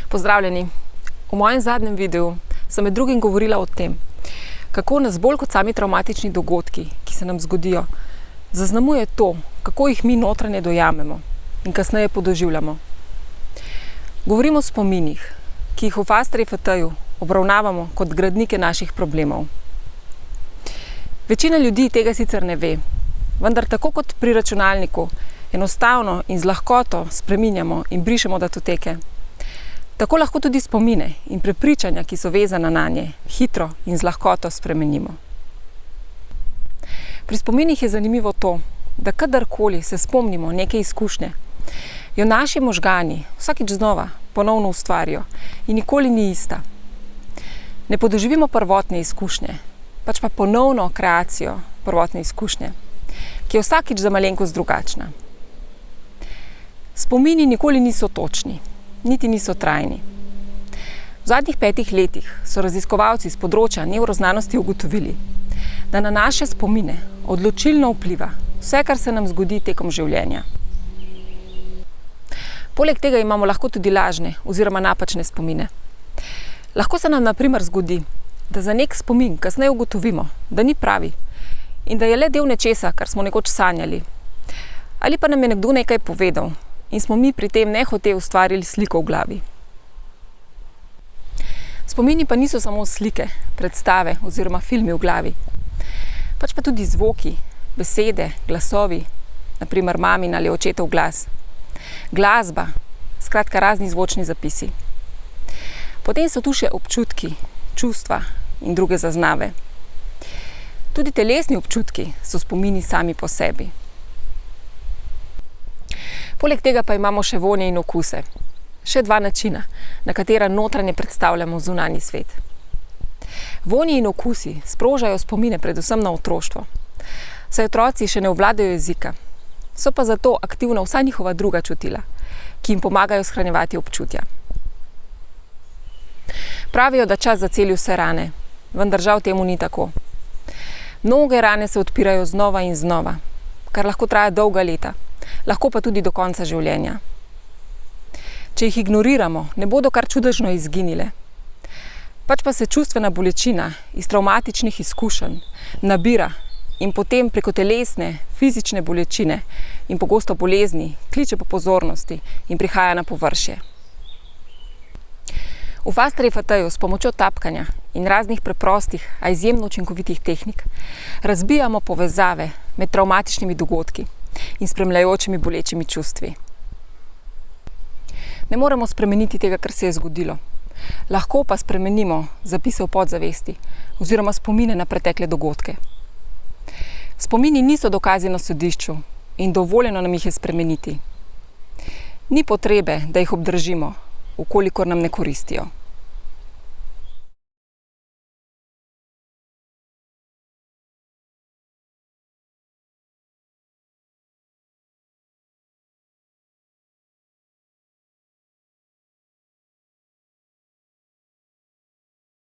Pozdravljeni! V mojem zadnjem videu sem med drugim govorila o tem, kako nas bolj kot sami travmatični dogodki, ki se nam zgodijo, zaznamuje to, kako jih mi notranje dojamemo in kasneje podoživljamo. Govorimo o spominih, ki jih v Fast RFT-ju obravnavamo kot gradnike naših problemov. Večina ljudi tega sicer ne ve, vendar tako kot pri računalniku enostavno in z lahkoto spreminjamo in brišemo datoteke, tako lahko tudi spomine in prepričanja, ki so vezana nanje, hitro in z lahkoto spremenimo. Pri spominih je zanimivo to, da kadarkoli se spomnimo neke izkušnje, jo naši možgani vsakič znova ponovno ustvarijo in nikoli ni ista. Ne podoživimo prvotne izkušnje, pač pa ponovno kreacijo prvotne izkušnje, ki je vsakič za malenkost drugačna. Spomini nikoli niso točni, niti niso trajni. V zadnjih 5 letih so raziskovalci z področja nevroznanosti ugotovili, da na naše spomine odločilno vpliva vse, kar se nam zgodi tekom življenja. Poleg tega imamo lahko tudi lažne oziroma napačne spomine. Lahko se nam na primer zgodi, da za nek spomin kasneje ugotovimo, da ni pravi in da je le del nečesa, kar smo nekoč sanjali. Ali pa nam je nekdo nekaj povedal in smo mi pri tem nehote ustvarili sliko v glavi. Spomini pa niso samo slike, predstave oziroma filmi v glavi, pač pa tudi zvoki, besede, glasovi, na primer mamin ali očetov glas, glasba, skratka razni zvočni zapisi. Potem so tu še občutki, čustva in druge zaznave. Tudi telesni občutki so spomini sami po sebi. Poleg tega pa imamo še vonje in okuse. Še 2 načina, na katera notranje predstavljamo zunanji svet. Vonji in okusi sprožajo spomine predvsem na otroštvo, saj otroci še ne obvladajo jezika, so pa zato aktivna vsa njihova druga čutila, ki jim pomagajo shranjevati občutja. Pravijo, da čas zaceli vse rane, vendar žal temu ni tako. Mnoge rane se odpirajo znova in znova, kar lahko traja dolga leta, lahko pa tudi do konca življenja. Če jih ignoriramo, ne bodo kar čudežno izginile. Pač pa se čustvena bolečina iz travmatičnih izkušenj nabira in potem preko telesne, fizične bolečine in pogosto bolezni kliče po pozornosti in prihaja na površje. V Fast RFT-ju s pomočjo tapkanja in raznih preprostih, a izjemno učinkovitih tehnik razbijamo povezave med travmatičnimi dogodki in spremljajočimi bolečimi čustvi. Ne moremo spremeniti tega, kar se je zgodilo. Lahko pa spremenimo zapise v podzavesti oziroma spomine na pretekle dogodke. Spomini niso dokazi na sodišču in dovoljeno nam jih je spremeniti. Ni potrebe, da jih obdržimo, v kolikor nam ne koristijo.